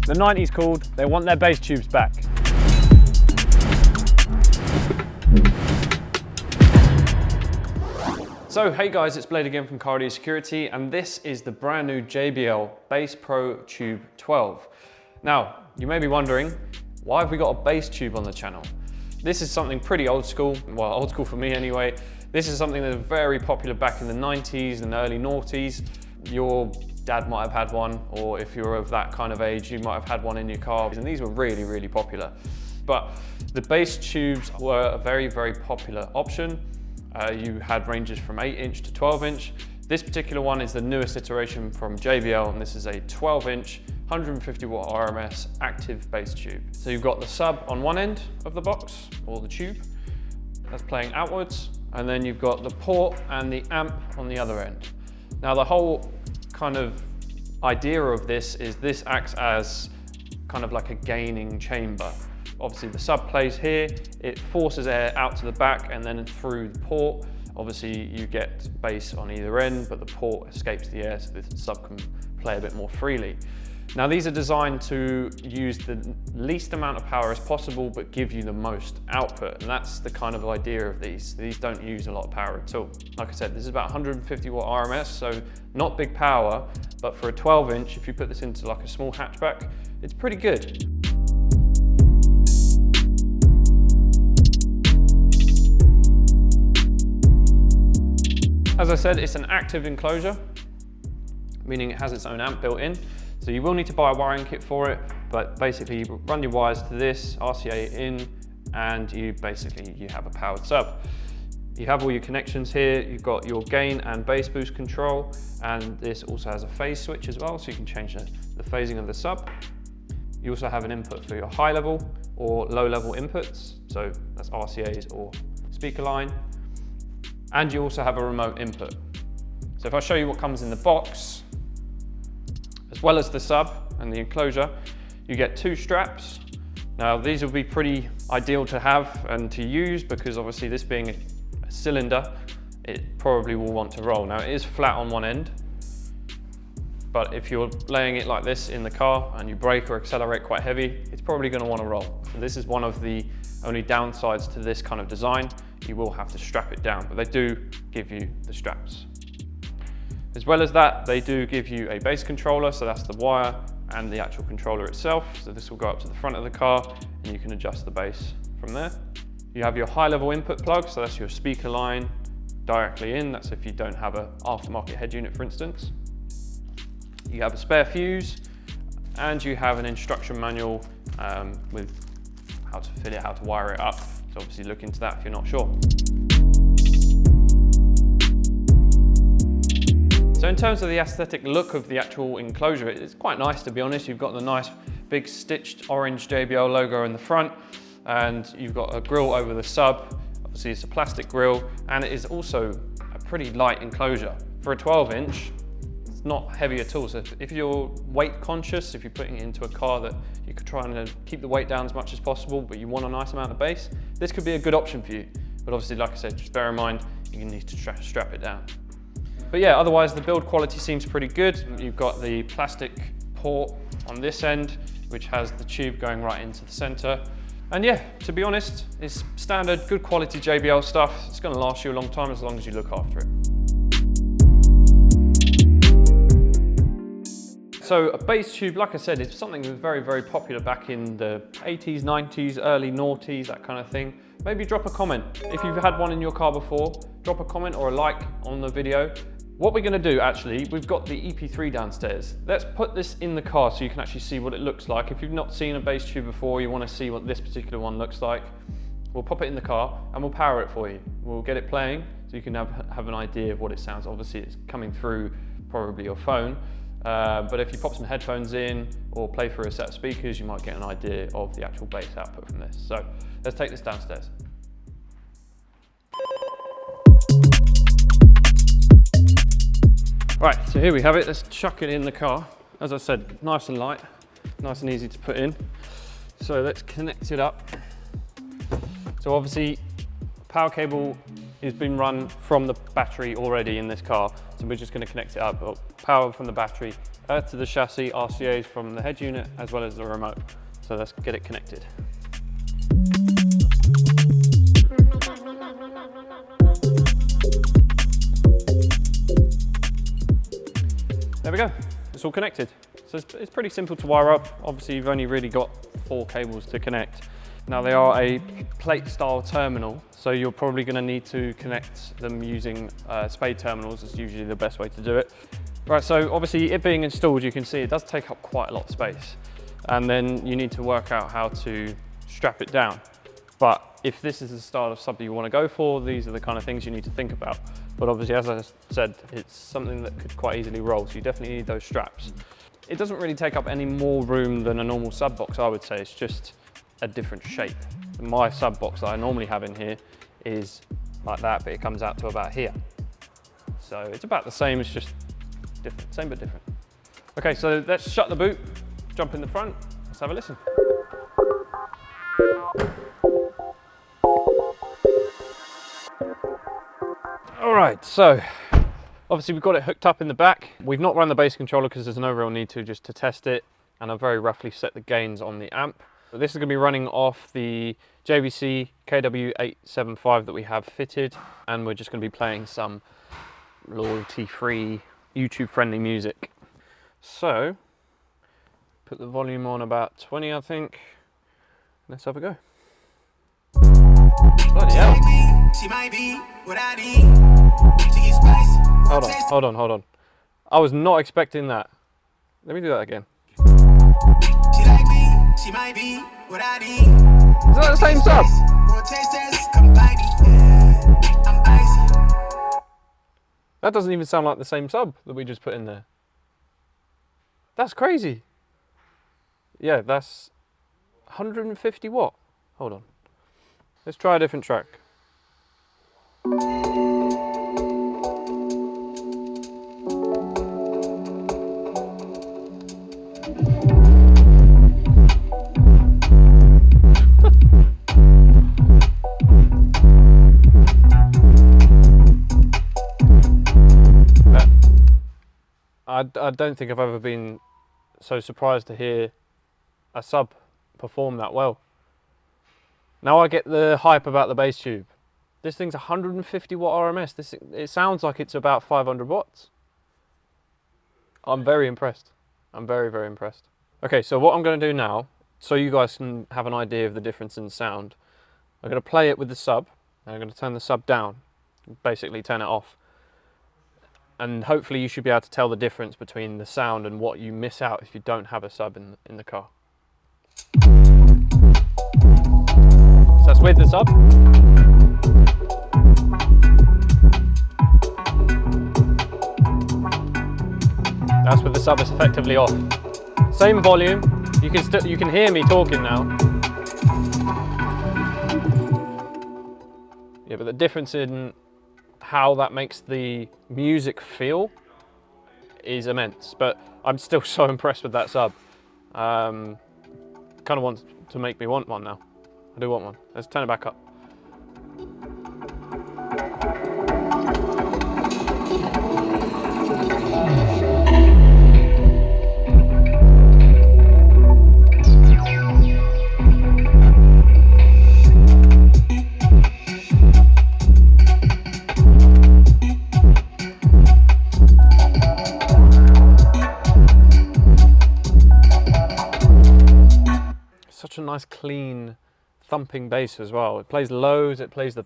The 90s called, they want their bass tubes back. So hey guys, it's Blayde again from Cardio Security, and this is the brand new JBL BassPro Tube 12. Now, you may be wondering, why have we got a bass tube on the channel? This is something pretty old school, well, old school for me anyway. This is something that was very popular back in the 90s and early noughties. Your dad might have had one, or if you're of that kind of age, you might have had one in your car, and these were really, really popular. But the bass tubes were a very, very popular option. You had ranges from 8-inch to 12-inch. This particular one is the newest iteration from JBL, and this is a 12-inch, 150 watt RMS active bass tube. So you've got the sub on one end of the box, or the tube, that's playing outwards, and then you've got the port and the amp on the other end. Now the whole kind of idea of this is this acts as kind of like a gaining chamber. Obviously the sub plays here, it forces air out to the back and then through the port. Obviously you get bass on either end, but the port escapes the air so the sub can play a bit more freely. Now these are designed to use the least amount of power as possible, but give you the most output. And that's the kind of idea of these. These don't use a lot of power at all. Like I said, this is about 150 watt RMS, so not big power, but for a 12-inch, if you put this into like a small hatchback, it's pretty good. As I said, it's an active enclosure, meaning it has its own amp built in. So you will need to buy a wiring kit for it, but basically you run your wires to this, RCA in, and you have a powered sub. You have all your connections here. You've got your gain and bass boost control, and this also has a phase switch as well, so you can change the phasing of the sub. You also have an input for your high level or low level inputs, so that's RCAs or speaker line. And you also have a remote input. So if I show you what comes in the box, as well as the sub and the enclosure, you get two straps. Now these will be pretty ideal to have and to use because obviously this being a cylinder, it probably will want to roll. Now it is flat on one end, but if you're laying it like this in the car and you brake or accelerate quite heavy, it's probably going to want to roll. So this is one of the only downsides to this kind of design. You will have to strap it down, but they do give you the straps. As well as that, they do give you a bass controller, so that's the wire and the actual controller itself. So this will go up to the front of the car and you can adjust the bass from there. You have your high level input plug, so that's your speaker line directly in. That's if you don't have an aftermarket head unit, for instance. You have a spare fuse, and you have an instruction manual with how to fit it, how to wire it up. So obviously look into that if you're not sure. So in terms of the aesthetic look of the actual enclosure, it's quite nice, to be honest. You've got the nice big stitched orange JBL logo in the front, and you've got a grille over the sub. Obviously it's a plastic grille, and it is also a pretty light enclosure. For a 12-inch, it's not heavy at all. So if you're weight conscious, if you're putting it into a car that you could try and keep the weight down as much as possible, but you want a nice amount of bass, this could be a good option for you. But obviously, like I said, just bear in mind, you need to strap it down. But yeah, otherwise the build quality seems pretty good. You've got the plastic port on this end, which has the tube going right into the center. And yeah, to be honest, it's standard, good quality JBL stuff. It's gonna last you a long time as long as you look after it. So a bass tube, like I said, is something that was very, very popular back in the 80s, 90s, early noughties, that kind of thing. Maybe drop a comment. If you've had one in your car before, drop a comment or a like on the video. What we're gonna do actually, we've got the EP3 downstairs. Let's put this in the car so you can actually see what it looks like. If you've not seen a bass tube before, you wanna see what this particular one looks like, we'll pop it in the car and we'll power it for you. We'll get it playing so you can have an idea of what it sounds. Obviously it's coming through probably your phone, but if you pop some headphones in or play through a set of speakers, you might get an idea of the actual bass output from this. So let's take this downstairs. Right, so here we have it. Let's chuck it in the car. As I said, nice and light, nice and easy to put in. So let's connect it up. So obviously, power cable has been run from the battery already in this car. So we're just going to connect it up. Power from the battery to the chassis RCAs from the head unit as well as the remote. So let's get it connected. There we go, it's all connected. So it's pretty simple to wire up. Obviously you've only really got 4 cables to connect. Now they are a plate style terminal, so you're probably going to need to connect them using spade terminals. Is usually the best way to do it. Right, so obviously it being installed, you can see it does take up quite a lot of space. And then you need to work out how to strap it down. But if this is the style of sub that you want to go for, these are the kind of things you need to think about. But obviously, as I said, it's something that could quite easily roll, so you definitely need those straps. It doesn't really take up any more room than a normal sub box, I would say. It's just a different shape. My sub box that I normally have in here is like that, but it comes out to about here. So it's about the same, it's just different, same but different. Okay, so let's shut the boot, jump in the front, let's have a listen. All right, so obviously we've got it hooked up in the back. We've not run the bass controller because there's no real need to, just to test it. And I've very roughly set the gains on the amp. So this is going to be running off the JVC KW875 that we have fitted. And we're just going to be playing some royalty-free, YouTube-friendly music. So, put the volume on about 20, I think. Let's have a go. Bloody hell. She might be what I need. She gets spicy. Hold on. I was not expecting that. Let me do that again. She like me. She might be what I need. Is that the same sub? More tasters, come by me. Yeah, I'm icy. That doesn't even sound like the same sub that we just put in there. That's crazy. Yeah, that's 150 watt. Hold on. Let's try a different track. I don't think I've ever been so surprised to hear a sub perform that well. Now I get the hype about the BassTube. This thing's 150 watt RMS. It sounds like it's about 500 watts. I'm very impressed. I'm very, very impressed. Okay, so what I'm going to do now, so you guys can have an idea of the difference in sound, I'm going to play it with the sub, and I'm going to turn the sub down, basically turn it off. And hopefully you should be able to tell the difference between the sound and what you miss out if you don't have a sub in the car. So that's with the sub. That's with the sub is effectively off. Same volume. You can hear me talking now. Yeah, but the difference in how that makes the music feel is immense. But I'm still so impressed with that sub. Kind of wants to make me want one now. I do want one. Let's turn it back up. Such a nice clean thumping bass as well. It plays lows, it plays the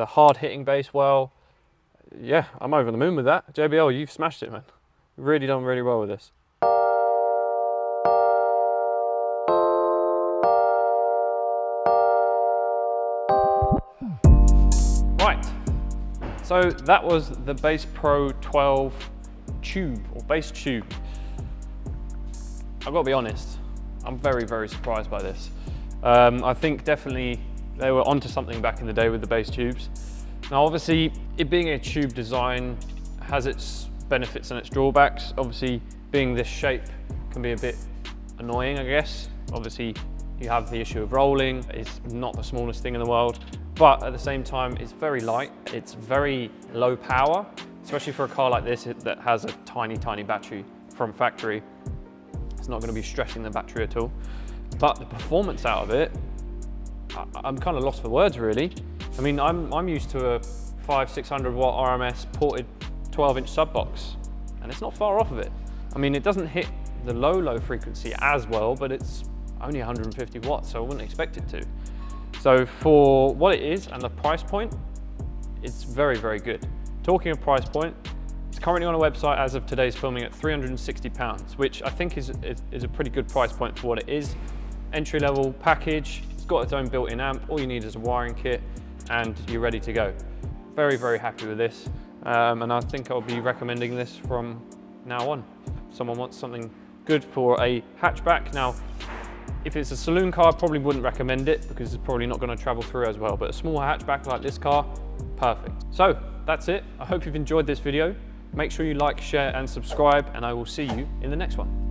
hard hitting bass well. Yeah, I'm over the moon with that. JBL, you've smashed it, man. You've really done really well with this. Right, so that was the BassPro 12 tube, or BassTube. I've got to be honest, I'm very, very surprised by this. I think definitely they were onto something back in the day with the bass tubes. Now obviously, it being a tube design has its benefits and its drawbacks. Obviously, being this shape can be a bit annoying, I guess. Obviously, you have the issue of rolling. It's not the smallest thing in the world, but at the same time, it's very light. It's very low power, especially for a car like this that has a tiny, tiny battery. from factory. It's not going to be stressing the battery at all. But the performance out of it, I'm kind of lost for words really. I mean, I'm used to a 500-600 watt RMS ported 12-inch sub box, and it's not far off of it. I mean, it doesn't hit the low frequency as well, but it's only 150 watts, so I wouldn't expect it to. So for what it is and the price point, it's very, very good. Talking of price point, it's currently on a website as of today's filming at £360, which I think is a pretty good price point for what it is. Entry level package, it's got its own built-in amp, all you need is a wiring kit and you're ready to go. Very, very happy with this. And I think I'll be recommending this from now on. If someone wants something good for a hatchback. Now, if it's a saloon car, I probably wouldn't recommend it because it's probably not going to travel through as well, but a small hatchback like this car, perfect. So that's it. I hope you've enjoyed this video. Make sure you like, share and subscribe, and I will see you in the next one.